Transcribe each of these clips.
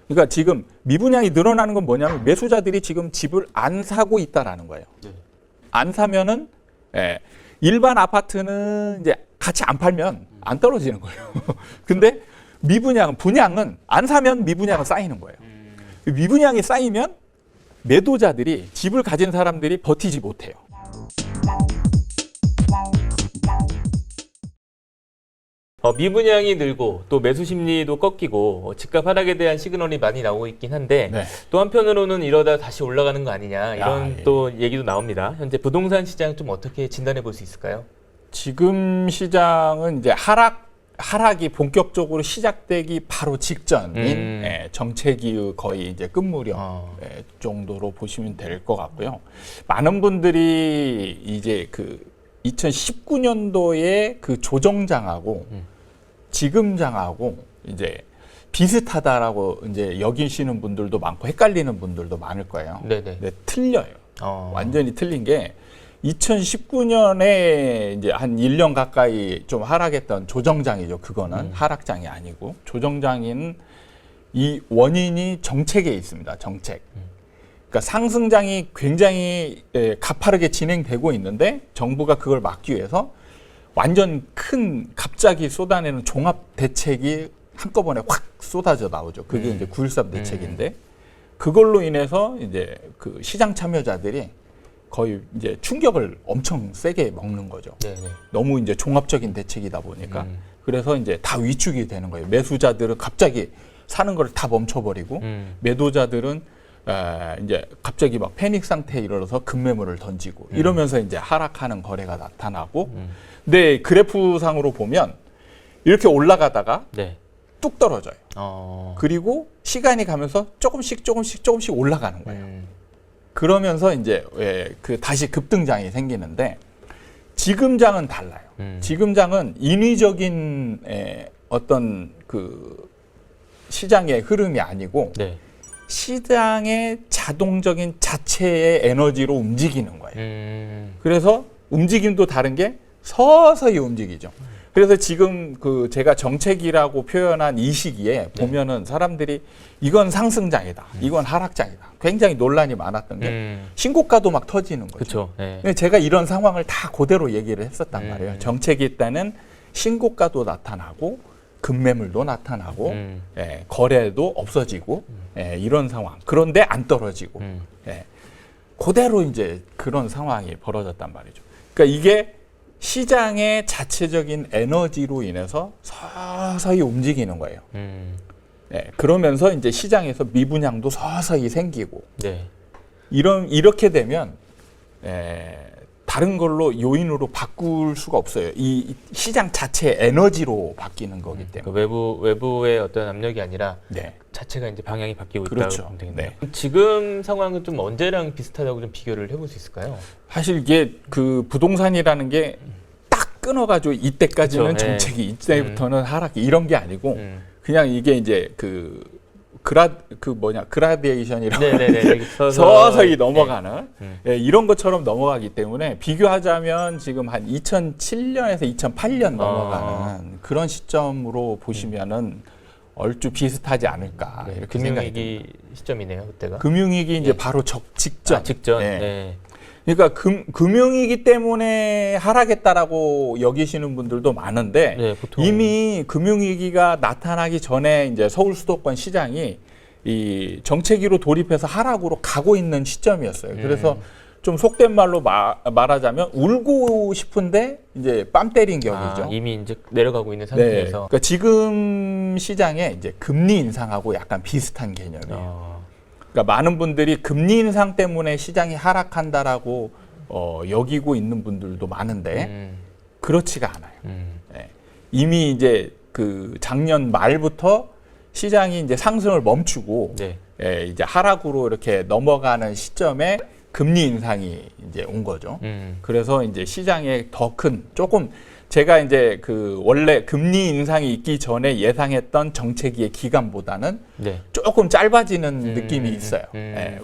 그러니까 지금 미분양이 늘어나는 건 뭐냐면 매수자들이 지금 집을 안 사고 있다라는 거예요. 네. 안 사면은 일반 아파트는 이제 같이 안 팔면 안 떨어지는 거예요. 근데 분양은 안 사면 미분양은 쌓이는 거예요. 미분양이 쌓이면 매도자들이 집을 가진 사람들이 버티지 못해요. 미분양이 늘고 또 매수 심리도 꺾이고 집값 하락에 대한 시그널이 많이 나오고 있긴 한데 네. 또 한편으로는 이러다 다시 올라가는 거 아니냐 이런 예. 또 얘기도 나옵니다. 현재 부동산 시장 좀 어떻게 진단해 볼 수 있을까요? 지금 시장은 이제 하락이 본격적으로 시작되기 바로 직전인 정체기의 거의 이제 끝무렵 정도로 보시면 될 것 같고요. 많은 분들이 이제 그 2019년도에 그 조정장하고 지금장하고 이제 비슷하다라고 이제 여기시는 분들도 많고 헷갈리는 분들도 많을 거예요. 네네. 근데 틀려요. 완전히 틀린 게 2019년에 이제 한 1년 가까이 좀 하락했던 조정장이죠. 그거는 하락장이 아니고 조정장인 이 원인이 정책에 있습니다. 정책. 그러니까 상승장이 굉장히 가파르게 진행되고 있는데 정부가 그걸 막기 위해서 완전 큰 갑자기 쏟아내는 종합 대책이 한꺼번에 확 쏟아져 나오죠. 그게 이제 9.13 대책인데 그걸로 인해서 이제 그 시장 참여자들이 거의 이제 충격을 엄청 세게 먹는 거죠. 네네. 너무 이제 종합적인 대책이다 보니까 그래서 이제 다 위축이 되는 거예요. 매수자들은 갑자기 사는 걸 다 멈춰버리고 매도자들은 이제 갑자기 막 패닉 상태에 이르러서 급매물을 던지고 이러면서 이제 하락하는 거래가 나타나고 근데 그래프상으로 보면 이렇게 올라가다가 네. 뚝 떨어져요. 그리고 시간이 가면서 조금씩 올라가는 거예요. 그러면서 이제 그 다시 급등장이 생기는데 지금장은 달라요. 지금장은 인위적인 어떤 그 시장의 흐름이 아니고 네. 시장의 자동적인 자체의 에너지로 움직이는 거예요. 그래서 움직임도 다른 게 서서히 움직이죠. 그래서 지금 그 제가 정책이라고 표현한 이 시기에 보면은 사람들이 이건 상승장이다, 이건 하락장이다. 굉장히 논란이 많았던 게 신고가도 막 터지는 거죠. 그렇죠. 네. 근데 제가 이런 상황을 다 그대로 얘기를 했었단 말이에요. 정책이 있다는 신고가도 나타나고 급매물도 나타나고 거래도 없어지고 이런 상황. 그런데 안 떨어지고 그대로 이제 그런 상황이 벌어졌단 말이죠. 그러니까 이게 시장의 자체적인 에너지로 인해서 서서히 움직이는 거예요. 그러면서 이제 시장에서 미분양도 서서히 생기고 네. 이렇게 되면 다른 걸로 요인으로 바꿀 수가 없어요. 이 시장 자체의 에너지로 바뀌는 거기 때문에. 그러니까 외부의 어떤 압력이 아니라 네. 자체가 이제 방향이 바뀌고 그렇죠. 있다고 보면 되겠네요. 네. 지금 상황은 좀 언제랑 비슷하다고 좀 비교를 해볼 수 있을까요? 사실 이게 그 부동산이라는 게 딱 끊어가지고 이때까지는 그렇죠. 정책이 이때부터는 하락이 이런 게 아니고 그냥 이게 이제 그라데이션이라고 네네네. 서서히 넘어가는 이런 것처럼 넘어가기 때문에 비교하자면 지금 한 2007년에서 2008년 넘어가는 그런 시점으로 보시면은 얼추 비슷하지 않을까 이렇게 생각이 듭니다. 금융위기 시점이네요, 그때가. 금융위기 이제 바로 직전. 직전. 네. 네. 그러니까 금융위기 때문에 하락했다라고 여기시는 분들도 많은데 네, 보통. 이미 금융위기가 나타나기 전에 이제 서울 수도권 시장이 이 정체기로 돌입해서 하락으로 가고 있는 시점이었어요. 그래서 좀 속된 말로 말하자면 울고 싶은데 이제 뺨 때린 격이죠. 이미 이제 내려가고 있는 네. 상태에서. 그러니까 지금 시장에 이제 금리 인상하고 약간 비슷한 개념이에요. 그러니까 많은 분들이 금리 인상 때문에 시장이 하락한다라고 여기고 있는 분들도 많은데 그렇지가 않아요. 이미 이제 그 작년 말부터 시장이 이제 상승을 멈추고 이제 하락으로 이렇게 넘어가는 시점에 금리 인상이 이제 온 거죠. 그래서 이제 시장에 더 큰 조금 제가 이제 그 원래 금리 인상이 있기 전에 예상했던 정체기의 기간보다는 조금 짧아지는 느낌이 있어요.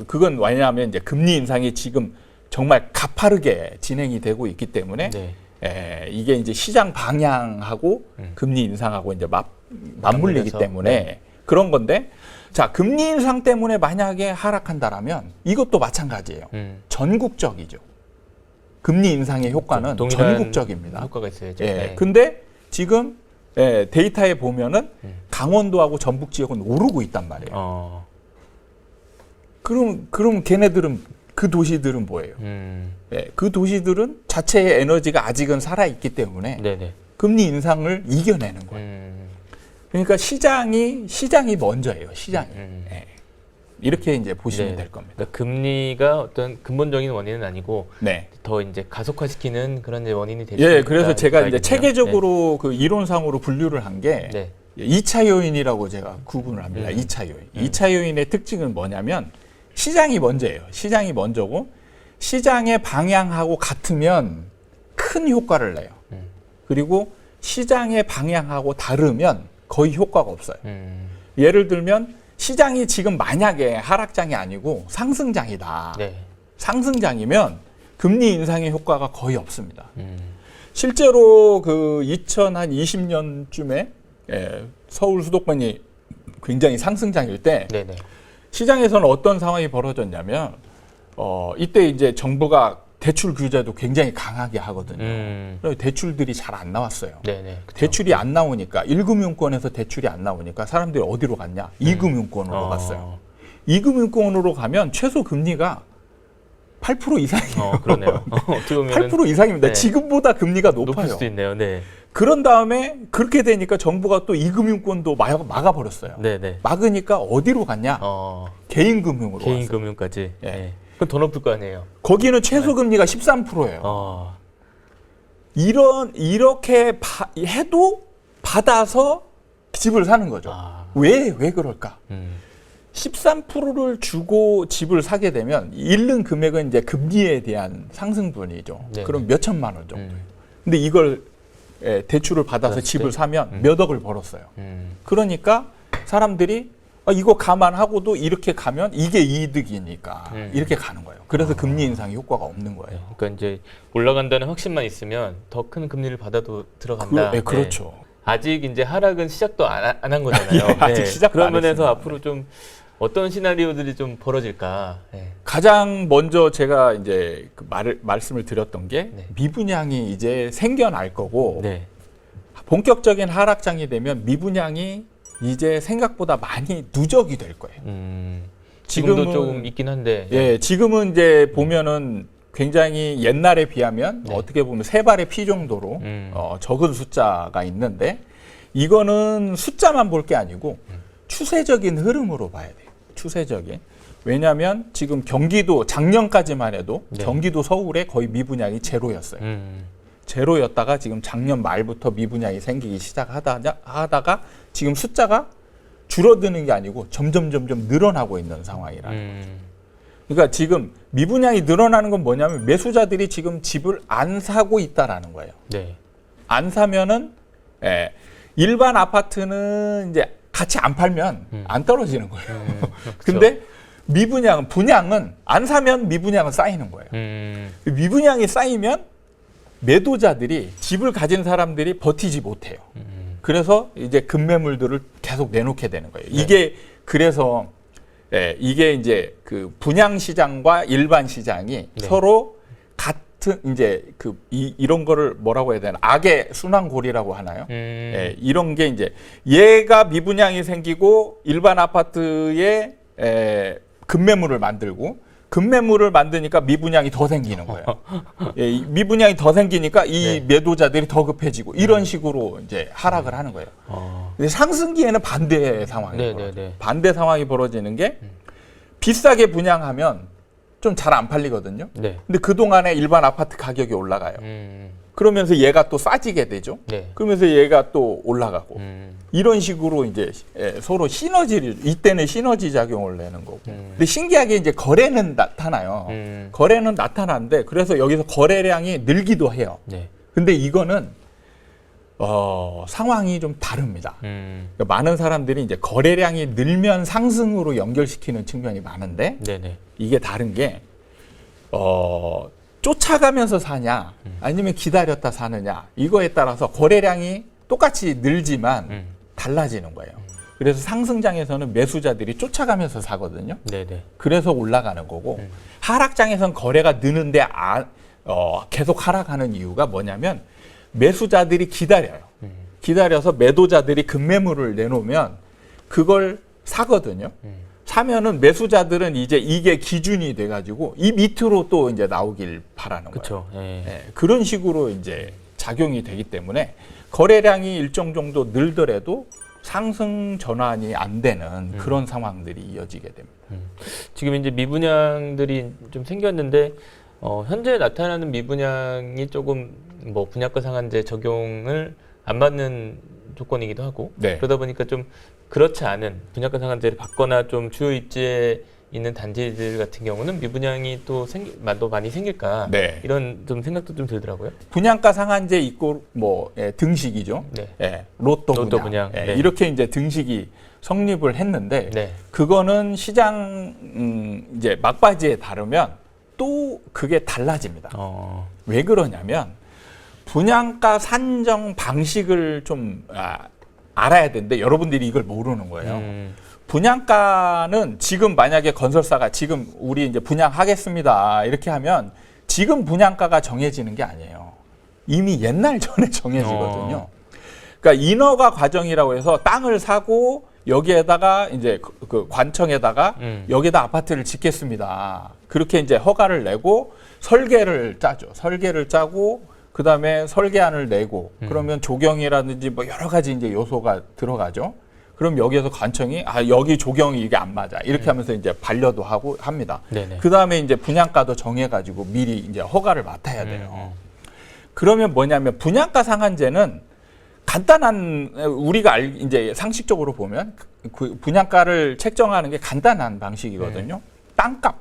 그건 왜냐하면 이제 금리 인상이 지금 정말 가파르게 진행이 되고 있기 때문에 이게 이제 시장 방향하고 금리 인상하고 이제 맞물리기 때문에 그런 건데 자, 금리 인상 때문에 만약에 하락한다라면 이것도 마찬가지예요. 전국적이죠. 금리 인상의 효과는 동일한 전국적입니다. 효과가 있어야죠. 예. 네. 근데 지금 데이터에 보면은 강원도하고 전북 지역은 오르고 있단 말이에요. 그럼 걔네들은 그 도시들은 뭐예요? 예, 그 도시들은 자체의 에너지가 아직은 살아 있기 때문에 네네. 금리 인상을 이겨내는 거예요. 그러니까 시장이 먼저예요. 시장이. 예. 이렇게 이제 보시면 될 겁니다. 그러니까 금리가 어떤 근본적인 원인은 아니고 네. 더 이제 가속화시키는 그런 이제 원인이 되죠. 예, 그래서 제가 이제 체계적으로 그 이론상으로 분류를 한 게 네. 2차 요인이라고 제가 구분을 합니다. 2차 요인. 2차 요인의 특징은 뭐냐면 시장이 먼저예요. 시장이 먼저고 시장의 방향하고 같으면 큰 효과를 내요. 그리고 시장의 방향하고 다르면 거의 효과가 없어요. 예를 들면 시장이 지금 만약에 하락장이 아니고 상승장이다. 네. 상승장이면 금리 인상의 효과가 거의 없습니다. 실제로 그 2020년쯤에 서울 수도권이 굉장히 상승장일 때 네네. 시장에서는 어떤 상황이 벌어졌냐면 이때 이제 정부가 대출 규제도 굉장히 강하게 하거든요. 그래서 대출들이 잘 안 나왔어요. 네네. 그쵸. 대출이 안 나오니까 1금융권에서 대출이 안 나오니까 사람들이 어디로 갔냐? 2금융권으로 갔어요. 2금융권으로 가면 최소 금리가 8% 이상이에요. 그러네요. 어떻게 보면은 8% 이상입니다. 네. 지금보다 금리가 높을 높아요. 수도 있네요. 네. 그런 다음에 그렇게 되니까 정부가 또 2금융권도 막아버렸어요. 네네. 막으니까 어디로 갔냐? 개인금융으로 개인 왔어요. 금융까지. 예. 네. 그럼 더 높을 거 아니에요. 거기는 최소 금리가 13%예요. 이렇게 해도 받아서 집을 사는 거죠. 왜 그럴까? 13%를 주고 집을 사게 되면 잃는 금액은 이제 금리에 대한 상승분이죠. 네네. 그럼 몇 천만 원 정도. 근데 이걸 대출을 받아서 집을 사면 몇 억을 벌었어요. 그러니까 사람들이 이거 감안하고도 이렇게 가면 이게 이득이니까 이렇게 가는 거예요. 그래서 금리 인상이 효과가 없는 거예요. 그러니까 이제 올라간다는 확신만 있으면 더 큰 금리를 받아도 들어간다. 그렇죠. 아직 이제 하락은 시작도 안 한 거잖아요. 아직 시작도 그런 안 면에서 했습니다. 앞으로 좀 어떤 시나리오들이 좀 벌어질까. 가장 먼저 제가 이제 그 말씀을 드렸던 게 미분양이 이제 생겨날 거고 네. 본격적인 하락장이 되면 미분양이 이제 생각보다 많이 누적이 될 거예요. 지금도 조금 있긴 한데. 예, 지금은 이제 보면은 굉장히 옛날에 비하면 어떻게 보면 세 발의 피 정도로 적은 숫자가 있는데 이거는 숫자만 볼 게 아니고 추세적인 흐름으로 봐야 돼요. 추세적인. 왜냐하면 지금 경기도 작년까지만 해도 경기도 서울에 거의 미분양이 제로였어요. 제로였다가 지금 작년 말부터 미분양이 생기기 시작하다가 지금 숫자가 줄어드는 게 아니고 점점 늘어나고 있는 상황이라는 그러니까 지금 미분양이 늘어나는 건 뭐냐면 매수자들이 지금 집을 안 사고 있다라는 거예요. 네. 안 사면은 일반 아파트는 이제 같이 안 팔면 안 떨어지는 거예요. 근데 분양은 안 사면 미분양은 쌓이는 거예요. 미분양이 쌓이면 매도자들이 집을 가진 사람들이 버티지 못해요. 그래서 이제 급매물들을 계속 내놓게 되는 거예요. 이게 그래서 이게 이제 그 분양 시장과 일반 시장이 서로 같은 이제 이런 거를 뭐라고 해야 되나 악의 순환고리라고 하나요? 이런 게 이제 얘가 미분양이 생기고 일반 아파트에 급매물을 만들고 급매물을 만드니까 미분양이 더 생기는 거예요. 미분양이 더 생기니까 이 매도자들이 더 급해지고 이런 식으로 이제 하락을 하는 거예요. 근데 상승기에는 반대 상황이 벌어져요. 반대 상황이 벌어지는 게 비싸게 분양하면 좀 잘 안 팔리거든요. 근데 그동안에 일반 아파트 가격이 올라가요. 그러면서 얘가 또 싸지게 되죠. 그러면서 얘가 또 올라가고 이런 식으로 이제 서로 이때는 시너지 작용을 내는 거고. 근데 신기하게 이제 거래는 나타나요. 거래는 나타나는데 그래서 여기서 거래량이 늘기도 해요. 근데 이거는 상황이 좀 다릅니다. 그러니까 많은 사람들이 이제 거래량이 늘면 상승으로 연결시키는 측면이 많은데 이게 다른 게 쫓아가면서 사냐 아니면 기다렸다 사느냐 이거에 따라서 거래량이 똑같이 늘지만 달라지는 거예요. 그래서 상승장에서는 매수자들이 쫓아가면서 사거든요. 네네. 그래서 올라가는 거고 하락장에선 거래가 느는데 계속 하락하는 이유가 뭐냐면 매수자들이 기다려요. 기다려서 매도자들이 급매물을 내놓으면 그걸 사거든요. 사면은 매수자들은 이제 이게 기준이 돼가지고 이 밑으로 또 이제 나오길 바라는 거예요. 그렇죠. 예, 그런 식으로 이제 작용이 되기 때문에 거래량이 일정 정도 늘더라도 상승 전환이 안 되는 그런 상황들이 이어지게 됩니다. 지금 이제 미분양들이 좀 생겼는데 현재 나타나는 미분양이 조금 뭐 분양가 상한제 적용을 안 받는 조건이기도 하고 네. 그러다 보니까 좀 그렇지 않은 분양가 상한제를 받거나 좀 주요 입지에 있는 단지들 같은 경우는 미분양이 또 많이 생길까 네. 이런 좀 생각도 좀 들더라고요. 분양가 상한제 있고 등식이죠. 네. 예, 로또 분양. 분양. 예, 네. 이렇게 이제 등식이 성립을 했는데 네. 그거는 시장 이제 막바지에 다르면 또 그게 달라집니다. 왜 그러냐면 분양가 산정 방식을 좀 알아야 되는데 여러분들이 이걸 모르는 거예요. 분양가는 지금 만약에 건설사가 지금 우리 이제 분양하겠습니다 이렇게 하면 지금 분양가가 정해지는 게 아니에요. 이미 옛날 전에 정해지거든요. 그러니까 인허가 과정이라고 해서 땅을 사고 여기에다가 이제 그 관청에다가 여기에다 아파트를 짓겠습니다. 그렇게 이제 허가를 내고 설계를 짜죠. 설계를 짜고 그다음에 설계안을 내고 그러면 조경이라든지 뭐 여러 가지 이제 요소가 들어가죠. 그럼 여기에서 관청이 여기 조경이 이게 안 맞아 이렇게 하면서 이제 반려도 하고 합니다. 그다음에 이제 분양가도 정해가지고 미리 이제 허가를 맡아야 돼요. 그러면 뭐냐면 분양가 상한제는 간단한 우리가 이제 상식적으로 보면 그 분양가를 책정하는 게 간단한 방식이거든요. 땅값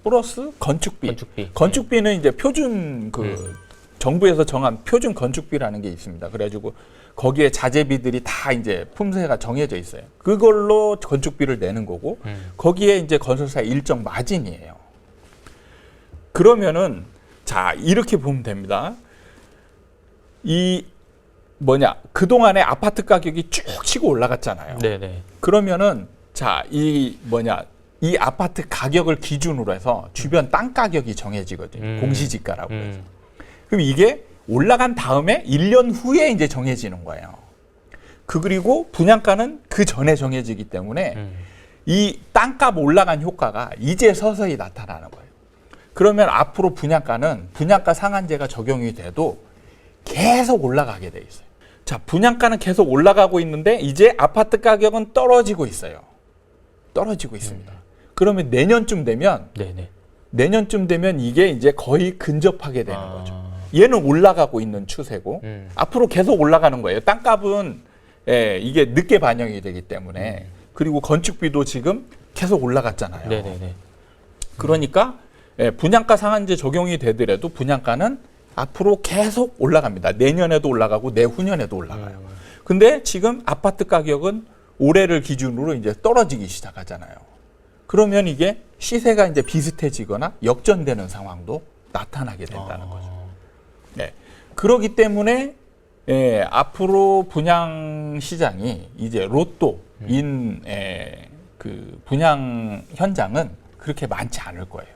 플러스 건축비. 건축비는 이제 표준 정부에서 정한 표준 건축비라는 게 있습니다. 그래가지고 거기에 자재비들이 다 이제 품새가 정해져 있어요. 그걸로 건축비를 내는 거고 거기에 이제 건설사의 일정 마진이에요. 그러면은 자 이렇게 보면 됩니다. 그동안에 아파트 가격이 쭉 치고 올라갔잖아요. 그러면은 이 아파트 가격을 기준으로 해서 주변 땅 가격이 정해지거든요. 공시지가라고 해서. 그럼 이게 올라간 다음에 1년 후에 이제 정해지는 거예요. 그리고 분양가는 그 전에 정해지기 때문에 이 땅값 올라간 효과가 이제 서서히 나타나는 거예요. 그러면 앞으로 분양가는 분양가 상한제가 적용이 돼도 계속 올라가게 돼 있어요. 자, 분양가는 계속 올라가고 있는데 이제 아파트 가격은 떨어지고 있어요. 떨어지고 있습니다. 그러면 내년쯤 되면 이게 이제 거의 근접하게 되는 거죠. 얘는 올라가고 있는 추세고 앞으로 계속 올라가는 거예요. 땅값은 이게 늦게 반영이 되기 때문에 그리고 건축비도 지금 계속 올라갔잖아요. 그러니까 분양가 상한제 적용이 되더라도 분양가는 앞으로 계속 올라갑니다. 내년에도 올라가고 내후년에도 올라가요. 근데 지금 아파트 가격은 올해를 기준으로 이제 떨어지기 시작하잖아요. 그러면 이게 시세가 이제 비슷해지거나 역전되는 상황도 나타나게 된다는 거죠. 그렇기 때문에 앞으로 분양 시장이 이제 로또인 그 분양 현장은 그렇게 많지 않을 거예요.